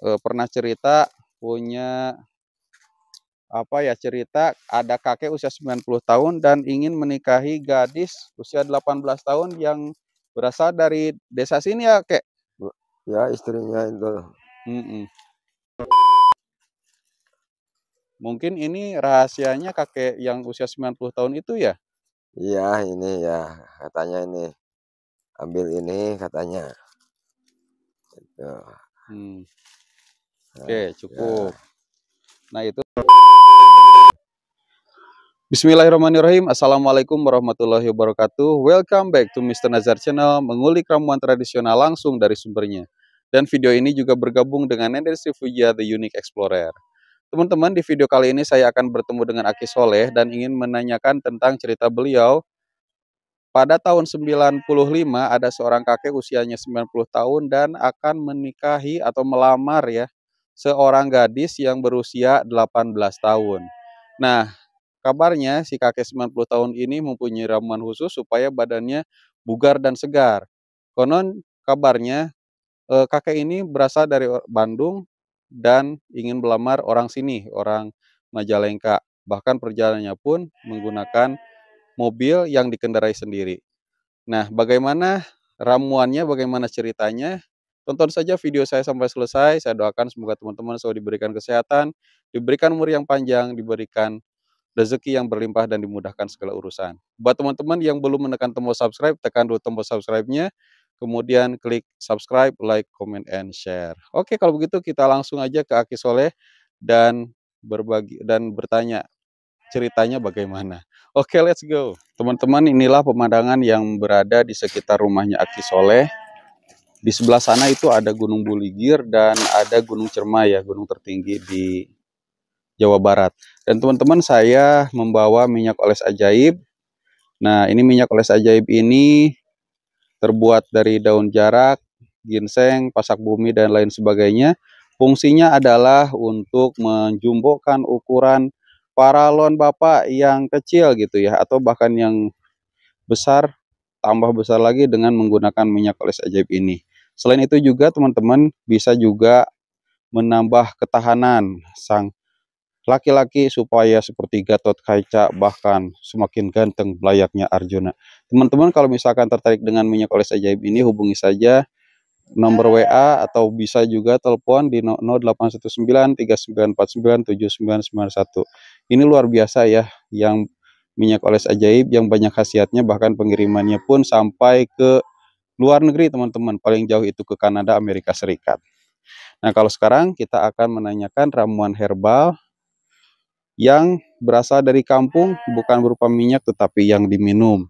pernah cerita punya cerita ada kakek usia 90 tahun dan ingin menikahi gadis usia 18 tahun yang berasal dari desa sini ya, Kek? Ya, istrinya itu. Mm-mm. Mungkin ini rahasianya kakek yang usia 90 tahun itu ya? Iya, ini ya katanya ini ambil ini katanya. Gitu. Oke, cukup. Ya. Nah, itu. Bismillahirrahmanirrahim. Assalamualaikum warahmatullahi wabarakatuh. Welcome back to Mr. Nazar Channel, mengulik ramuan tradisional langsung dari sumbernya. Dan video ini juga bergabung dengan Nendes Fujiya The Unique Explorer. Teman-teman, di video kali ini saya akan bertemu dengan Aki Soleh dan ingin menanyakan tentang cerita beliau. Pada tahun 95 ada seorang kakek usianya 90 tahun dan akan menikahi atau melamar ya seorang gadis yang berusia 18 tahun. Nah, kabarnya si kakek 90 tahun ini mempunyai ramuan khusus supaya badannya bugar dan segar. Konon kabarnya kakek ini berasal dari Bandung dan ingin melamar orang sini, orang Majalengka. Bahkan perjalanannya pun menggunakan mobil yang dikendarai sendiri. Nah, bagaimana ramuannya, bagaimana ceritanya? Tonton saja video saya sampai selesai. Saya doakan semoga teman-teman selalu diberikan kesehatan, diberikan umur yang panjang, diberikan rezeki yang berlimpah dan dimudahkan segala urusan. Buat teman-teman yang belum menekan tombol subscribe, tekan dulu tombol subscribe-nya, kemudian klik subscribe, like, comment, and share. Oke, kalau begitu kita langsung aja ke Aki Soleh dan berbagi dan bertanya ceritanya bagaimana. Oke, let's go. Teman-teman, inilah pemandangan yang berada di sekitar rumahnya Aki Soleh. Di sebelah sana itu ada Gunung Buligir dan ada Gunung Cermai ya, gunung tertinggi di Jawa Barat. Dan teman-teman, saya membawa minyak oles ajaib. Nah, ini minyak oles ajaib ini terbuat dari daun jarak, ginseng, pasak bumi, dan lain sebagainya. Fungsinya adalah untuk menjumbokan ukuran paralon Bapak yang kecil gitu ya, atau bahkan yang besar, tambah besar lagi dengan menggunakan minyak oles ajaib ini. Selain itu juga teman-teman bisa juga menambah ketahanan sang laki-laki supaya seperti Gatot Kaca, bahkan semakin ganteng layaknya Arjuna. Teman-teman kalau misalkan tertarik dengan minyak oles ajaib ini, hubungi saja nomor WA atau bisa juga telepon di 081939497991. Ini luar biasa ya, yang minyak oles ajaib yang banyak khasiatnya, bahkan pengirimannya pun sampai ke luar negeri teman-teman, paling jauh itu ke Kanada, Amerika Serikat. Nah, kalau sekarang kita akan menanyakan ramuan herbal yang berasal dari kampung, bukan berupa minyak tetapi yang diminum.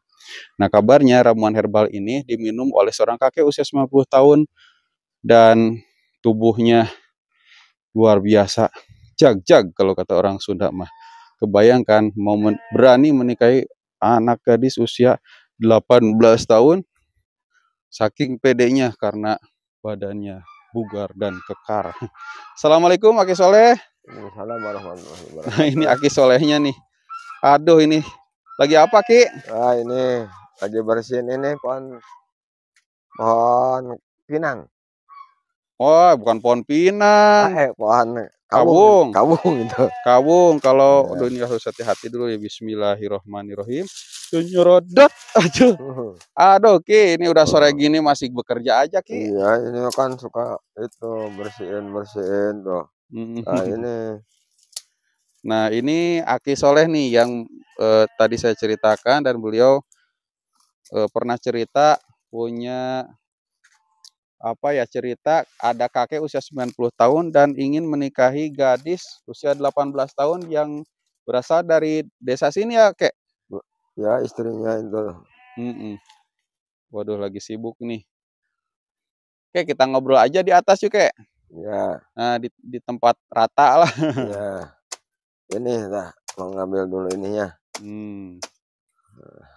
Nah, kabarnya ramuan herbal ini diminum oleh seorang kakek usia 90 tahun dan tubuhnya luar biasa. Jag-jag kalau kata orang Sunda mah. Kebayangkan mau berani menikahi anak gadis usia 18 tahun saking pedenya karena badannya bugar dan kekar. Assalamualaikum Aki Soleh. Waalaikumsalam warahmatullahi Nah, ini wabarakatuh. Aki Solehnya nih. Aduh, ini lagi apa Ki? Ini lagi bersihin ini pohon pinang. Oh, bukan pohon pinang. Pohon Kawung. kawung itu. Kawung. Kalau Ya. dunia harus hati-hati dulu ya. Bismillahirrohmanirrohim. Nyurodot. Aduh Ki, ini udah sore gini masih bekerja aja Ki. Iya, ini kan suka itu bersihin tuh. Nah, ini Nah, ini Aki Soleh nih yang tadi saya ceritakan, dan beliau pernah cerita punya cerita ada kakek usia 90 tahun dan ingin menikahi gadis usia 18 tahun yang berasal dari desa sini ya, Kek? ya istrinya itu. Waduh, lagi sibuk nih. Kek, kita ngobrol aja di atas yuk, Kek. Ya. Nah, di tempat rata lah. Ya. Ini lah, mau ngambil dulu ininya.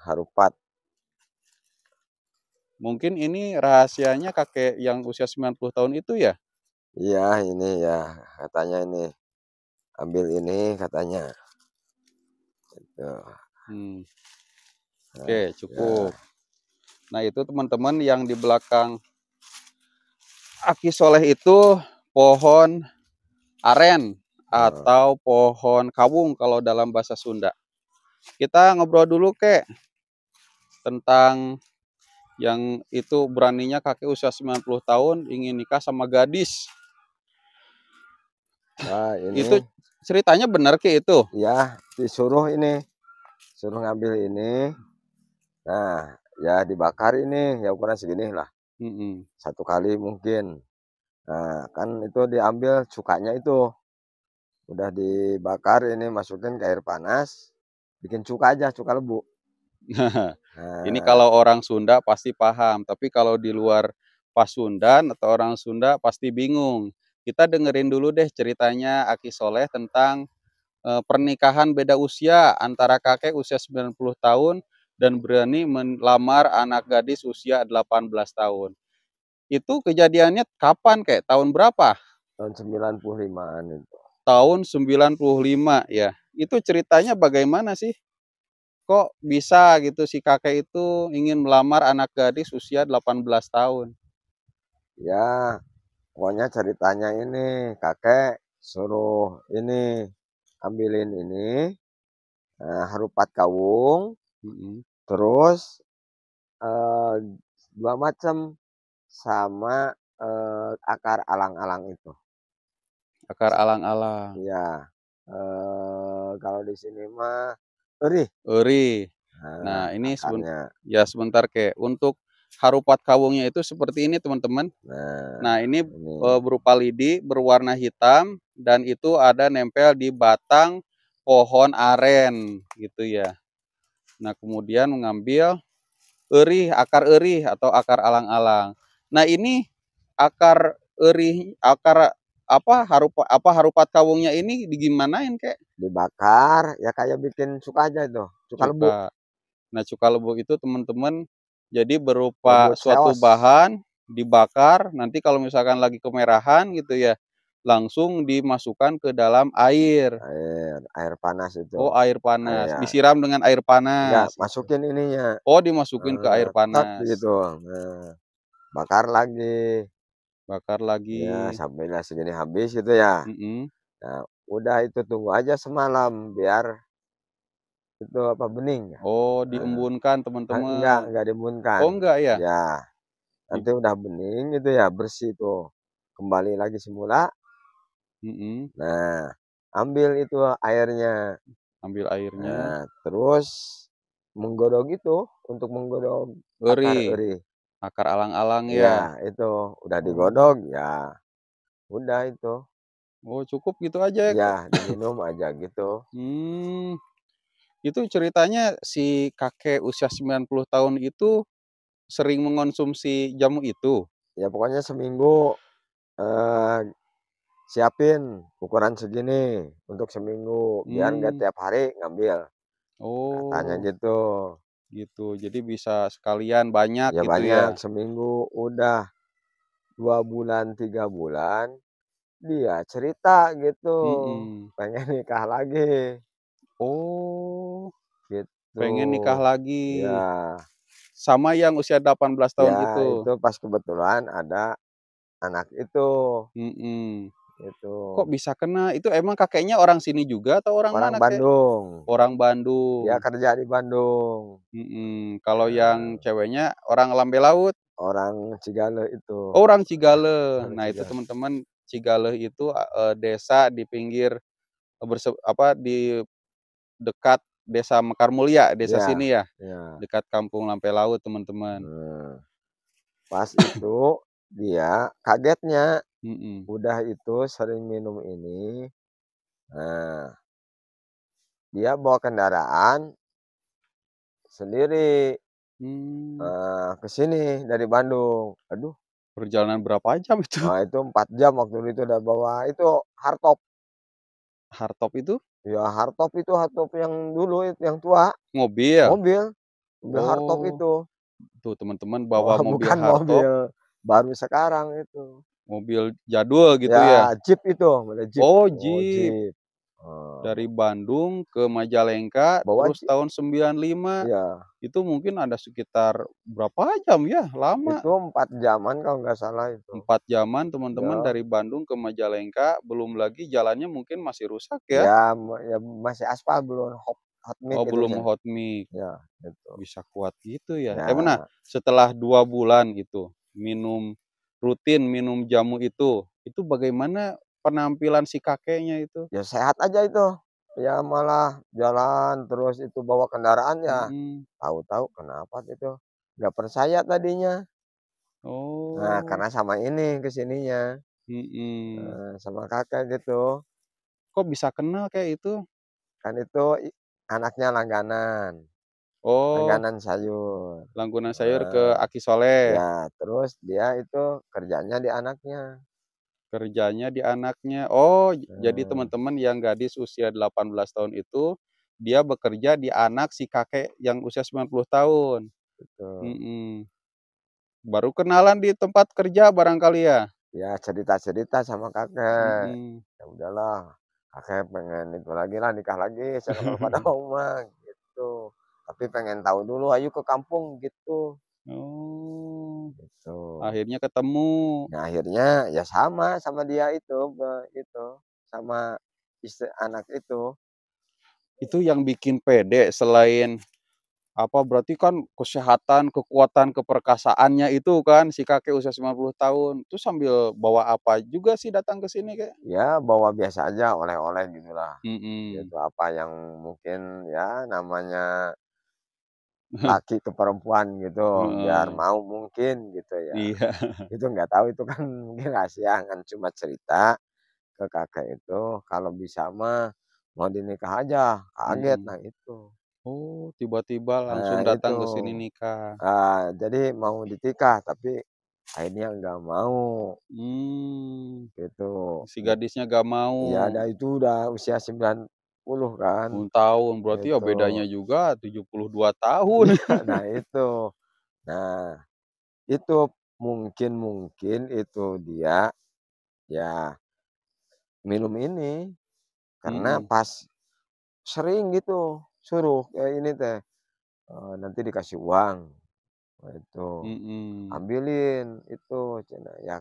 Harupat. Mungkin ini rahasianya kakek yang usia 90 tahun itu ya? Iya, ini ya katanya ini ambil ini katanya. Gitu. Oke, cukup. Ya. Nah, itu teman-teman yang di belakang Aki Soleh itu pohon aren atau pohon kawung kalau dalam bahasa Sunda. Kita ngobrol dulu kek tentang yang itu beraninya kakek usia 90 tahun ingin nikah sama gadis. Nah, ini Itu ceritanya benar ke itu? ya disuruh ini, suruh ngambil ini. Nah, ya dibakar ini, ya ukuran segini lah. Satu kali mungkin. Nah, kan itu diambil cukanya itu. Udah dibakar ini, masukin ke air panas. Bikin cuka aja, cuka lebu. Nah, ini kalau orang Sunda pasti paham, tapi kalau di luar Pasundan atau orang Sunda pasti bingung. Kita dengerin dulu deh ceritanya Aki Soleh tentang pernikahan beda usia antara kakek usia 90 tahun dan berani melamar anak gadis usia 18 tahun. Itu kejadiannya kapan kayak tahun berapa? Tahun 95-an itu. Tahun 95 ya. Itu ceritanya bagaimana sih? Kok bisa gitu si kakek itu ingin melamar anak gadis usia 18 tahun? Ya, pokoknya ceritanya ini kakek suruh ini ambilin ini harupat kawung, terus 2 macam sama akar alang-alang itu. Akar alang-alang. Iya. Kalau di sini mah eri. Eri. Nah, ini ya sebentar kek. Untuk harupat kawungnya itu seperti ini teman-teman. Nah, ini berupa lidi berwarna hitam dan itu ada nempel di batang pohon aren gitu ya. Nah, kemudian mengambil eri, akar eri atau akar alang-alang. Nah, ini akar eri, akar harupat kawungnya ini digimanain kek? Dibakar ya kayak bikin cuka aja itu, cuka lebu. Nah, cuka lebu itu teman-teman jadi berupa suatu bahan dibakar, nanti kalau misalkan lagi kemerahan gitu ya, langsung dimasukkan ke dalam air. Air panas itu. Oh, air panas. Disiram dengan air panas. Enggak, masukin ininya. Oh, dimasukin ke air panas. Gitu. Nah, bakar lagi. Bakar lagi. Ya, sampai segini habis gitu ya. Nah, udah itu tunggu aja semalam biar itu apa bening. Oh, diembunkan teman-teman. Enggak diembunkan. Oh, enggak ya? Ya. Nanti udah bening itu ya bersih tuh. Kembali lagi semula. Nah, ambil itu airnya. Ambil airnya. Nah, terus menggodok itu untuk menggodok akar eri. Akar alang-alang ya. Ya, itu udah digodok ya. Udah itu. Oh, cukup gitu aja ya? Diminum aja gitu. Itu ceritanya si kakek usia 90 tahun itu sering mengonsumsi jamu itu? Ya, pokoknya seminggu siapin ukuran segini untuk seminggu biar nggak tiap hari ngambil. Katanya gitu. Gitu. Jadi bisa sekalian banyak ya, gitu banyak, seminggu udah 2 bulan 3 bulan dia cerita gitu. Pengen nikah lagi. Oh. Gitu. Pengen nikah lagi. Ya. Sama yang usia 18 tahun itu. Ya, itu pas kebetulan ada anak itu. Gitu. Kok bisa kena? Itu emang kakeknya orang sini juga atau orang mana? Orang Bandung. Orang Bandung. Ya, kerja di Bandung. Kalau yang ceweknya orang Lambe Laut? Orang Cigale itu. Oh, orang Cigale. Nah, itu teman-teman, Cigale itu desa di pinggir di dekat Desa Mekar Mulia, desa sini ya. Dekat Kampung Lampe Laut, teman-teman. Pas itu dia kagetnya. Udah itu sering minum ini. Nah, dia bawa kendaraan sendiri ke sini dari Bandung. Aduh, perjalanan berapa jam itu? Nah, itu 4 jam waktu itu udah bawa itu hardtop. Hardtop itu? Ya, hardtop itu hardtop yang dulu itu yang tua. Mobil. Mobil hardtop itu. Tuh teman-teman bawa mobil bukan hardtop. Mobil baru sekarang itu. Mobil jadul gitu ya. Ya, Jeep itu, Jeep. Oh, Jeep. Dari Bandung ke Majalengka, terus tahun 95. Iya. Itu mungkin ada sekitar berapa jam ya? Lama. Itu 4 jaman kalau nggak salah itu. 4 jaman teman-teman Ya. dari Bandung ke Majalengka, belum lagi jalannya mungkin masih rusak ya? Ya, ya masih aspal, belum hot mix Oh, gitu belum ya. hot mix. Ya, gitu. Bisa kuat gitu ya? Ya. Setelah 2 bulan gitu, rutin minum jamu itu bagaimana penampilan si kakeknya itu? Ya sehat aja itu. Ya malah jalan terus itu bawa kendaraan ya, tahu-tahu kenapa gitu, nggak percaya tadinya. Nah, Oh. karena sama ini ke sininya, sama kakek gitu. Kok bisa kenal kayak itu? Kan itu anaknya langganan, Oh, langganan sayur. langganan sayur ke Aki Soleh. Ya, terus dia itu kerjanya di anaknya. Kerjanya di anaknya. Oh, jadi teman-teman yang gadis usia 18 tahun itu, dia bekerja di anak si kakek yang usia 90 tahun. Betul. Baru kenalan di tempat kerja barangkali ya? Ya cerita-cerita sama kakek. Ya udahlah, kakek pengen itu lagi lah, nikah lagi, saya kalau pada rumah gitu. Tapi pengen tahu dulu, ayo ke kampung gitu. Oh, Gitu. akhirnya ketemu. Nah, akhirnya ya sama dia itu, sama istri anak itu. Itu yang bikin pede selain apa, berarti kan kesehatan, kekuatan, keperkasaannya itu kan si kakek usia 90 tahun. Itu sambil bawa apa juga sih datang ke sini, Kak? Ya bawa biasa aja, oleh-oleh gitulah. Mhm. Gitu, apa yang mungkin ya namanya laki ke perempuan gitu, biar Heeh. mau mungkin gitu ya. Iya. Itu nggak tahu, itu kan mungkin rahasia, kan cuma cerita ke kakek itu, kalau bisa mah mau dinikah aja, kaget, nah itu. Oh, tiba-tiba langsung Nah datang itu, ke sini nikah. jadi mau ditikah tapi akhirnya nggak mau, gitu. Si gadisnya gak mau. Ya ada itu udah usia 90 kan, Tahun, berarti ya gitu. bedanya juga 72 tahun. Iya, nah itu. Nah, itu mungkin itu dia ya minum ini, karena Mhm, pas sering gitu suruh, ini teh, nanti dikasih uang, itu, mhm. ambilin itu cenah ya,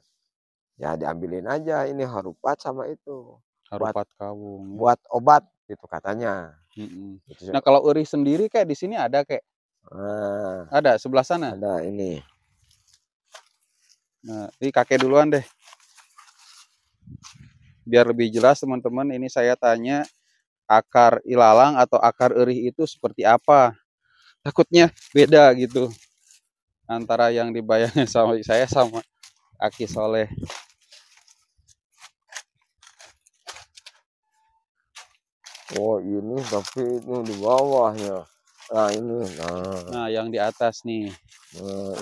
ya diambilin aja ini harupat sama itu, buat Harupat Kawung ya. buat obat gitu katanya, gitu. Nah, kalau Euris sendiri kayak di sini ada kayak? Nah, Ada sebelah sana? ada ini. Nah, ini kakek duluan deh. Biar lebih jelas teman-teman, ini saya tanya akar ilalang atau akar Euris itu seperti apa? Takutnya beda gitu antara yang dibayangin sama saya sama Aki Soleh. Oh ini tapi itu di bawahnya. Nah ini, Nah, yang di atas nih.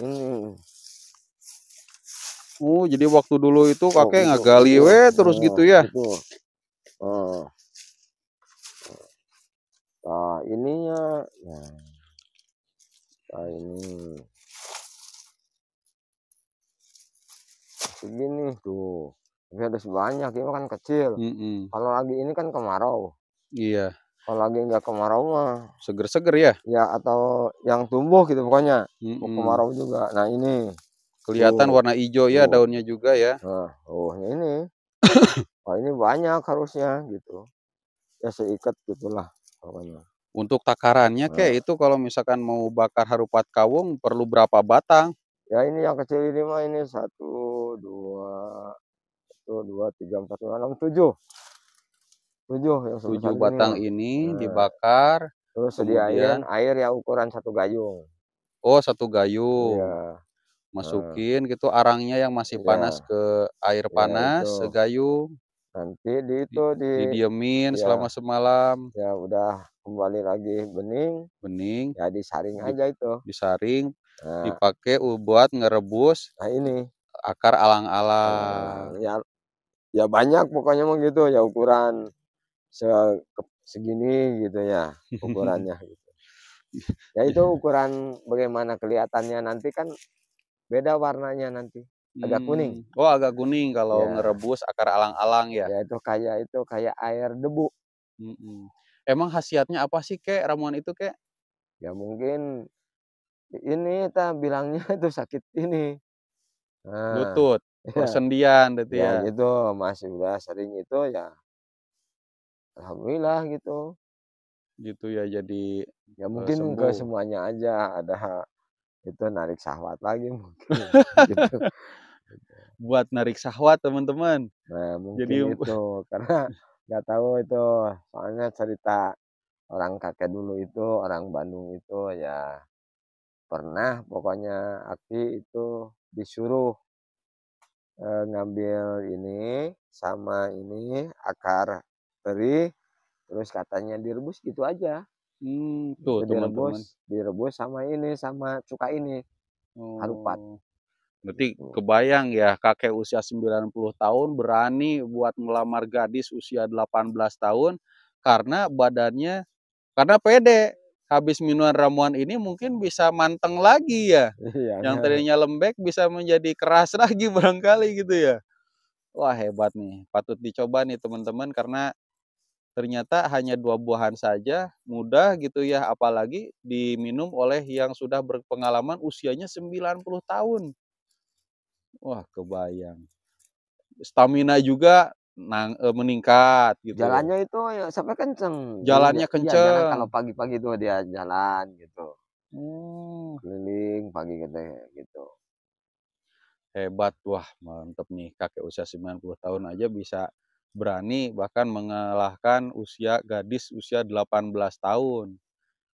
ini. Oh, jadi waktu dulu itu Oh kakek itu, ngegali iya, we terus gitu ya? itu. Nah ininya, nah ini segini tuh. Tapi ada sebanyak, ini kan kecil. Kalau lagi ini kan kemarau. Iya. Kalau lagi nggak kemarau mah, Seger-seger ya? ya atau yang tumbuh gitu pokoknya. Mau kemarau juga. Nah ini, Kelihatan tuh, warna hijau ya tuh. daunnya juga ya. Nah, oh ini. Wah ini banyak harusnya gitu. Ya seikat gitulah pokoknya. Untuk takarannya Nah, kayak itu kalau misalkan mau bakar harupat kawung perlu berapa batang? ya ini yang kecil ini mah ini 1, 2, 3, 4, 5, 6, 7. 7 yang 7 sebesar gini batang mah. ini Nah, dibakar, terus sediain kemudian air yang ukuran 1 gayung. oh 1 gayung. Iya. Nah, Masukin gitu arangnya yang masih panas iya, ke air iya itu. panas segayung, Nanti di itu didiemin ya, selama semalam, ya udah kembali lagi bening, bening, ya disaring di- aja itu. disaring, Nah, dipakai buat ngerebus nah ini akar alang-alang. alang-alang. Ya, ya banyak pokoknya mah gitu ya ukuran se segini gitu ya ukurannya gitu. Ya itu ukuran bagaimana kelihatannya nanti kan beda warnanya nanti, agak kuning. Oh agak kuning kalau Ya, ngerebus akar alang-alang ya? ya itu kayak air debu. Emang khasiatnya apa sih, Kek, ramuan itu, Kek? Ya mungkin ini bilangnya itu sakit ini, nah, Lutut, iya, persendian berarti ya ya? gitu, masih udah sering itu ya alhamdulillah gitu. Gitu ya, jadi, Ya mungkin ke sembuh. semuanya aja, ada itu narik syahwat lagi mungkin gitu. Buat narik syahwat, teman-teman. Nah mungkin Jadi itu, karena nggak tahu itu, soalnya cerita orang kakek dulu itu, orang Bandung itu ya pernah pokoknya Aki itu disuruh, ngambil ini, sama ini, akar teri, terus katanya direbus gitu aja. tuh Itu teman-teman. direbus sama ini, sama cuka ini, harupat, Oh, berarti gitu. kebayang ya, kakek usia 90 tahun berani buat melamar gadis usia 18 tahun karena badannya karena pede. Habis minuman ramuan ini mungkin bisa manteng lagi ya. Iya, Yang nah, tadinya lembek bisa menjadi keras lagi barangkali gitu ya. Wah, hebat nih, patut dicoba nih teman-teman karena ternyata hanya dua buahan saja, mudah gitu ya, apalagi diminum oleh yang sudah berpengalaman usianya 90 tahun. Wah, kebayang. Stamina juga meningkat gitu ya. jalannya itu ya sampai kenceng. Dulu Jalannya iya jalan kalau kenceng. pagi-pagi tuh dia jalan gitu, Hmm, keliling pagi gitu. hebat. Wah, mantep nih. Kakek usia 90 tahun aja bisa berani bahkan mengalahkan usia gadis usia 18 tahun.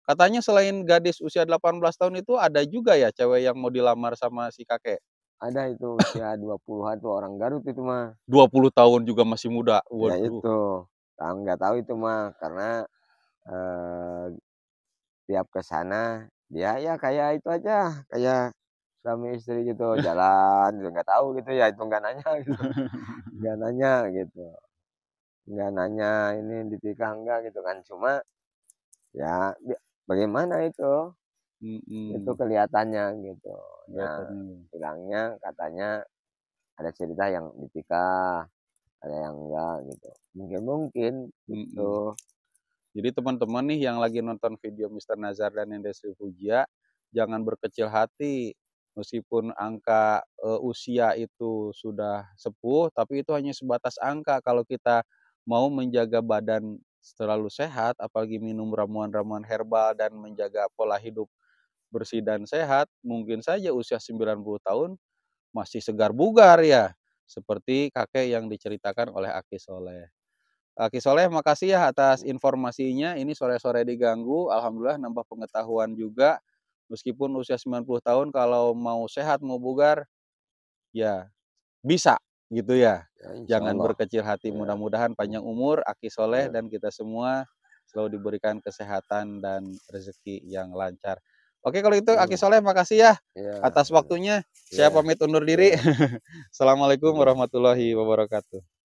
Katanya selain gadis usia 18 tahun itu ada juga ya cewek yang mau dilamar sama si kakek? Ada itu usia 20-an tuh orang Garut itu mah. 20 tahun juga masih muda. Ya Waduh. itu, nggak tahu itu mah karena, eee, tiap ke sana dia ya kayak itu aja, kayak suami istri gitu, jalan gitu, nggak tahu gitu ya, itu nggak nanya gitu, nggak nanya gitu, nggak nanya ini ditikah enggak gitu kan, cuma ya bagaimana itu Mhm, kelihatannya gitu. Nah, kelihatannya. bilangnya katanya ada cerita yang ditikah, ada yang enggak gitu, mungkin Mhm. gitu. Jadi teman-teman nih yang lagi nonton video Mister Nazar dan Indestri Fujia, jangan berkecil hati. Meskipun angka, usia itu sudah sepuh, tapi itu hanya sebatas angka. Kalau kita mau menjaga badan selalu sehat, apalagi minum ramuan-ramuan herbal dan menjaga pola hidup bersih dan sehat, mungkin saja usia 90 tahun masih segar bugar ya, seperti kakek yang diceritakan oleh Aki Soleh. Aki Soleh, makasih ya atas informasinya. Ini sore-sore diganggu, alhamdulillah nambah pengetahuan juga. Meskipun usia 90 tahun kalau mau sehat, mau bugar, ya bisa gitu ya. Ya Jangan insyaallah, berkecil hati, ya, mudah-mudahan panjang umur Aki Soleh ya, dan kita semua selalu diberikan kesehatan dan rezeki yang lancar. Oke kalau itu Aki amin, Soleh, makasih ya iya, atas waktunya. Saya iya, pamit undur iya, diri. Assalamualaikum iya. warahmatullahi wabarakatuh.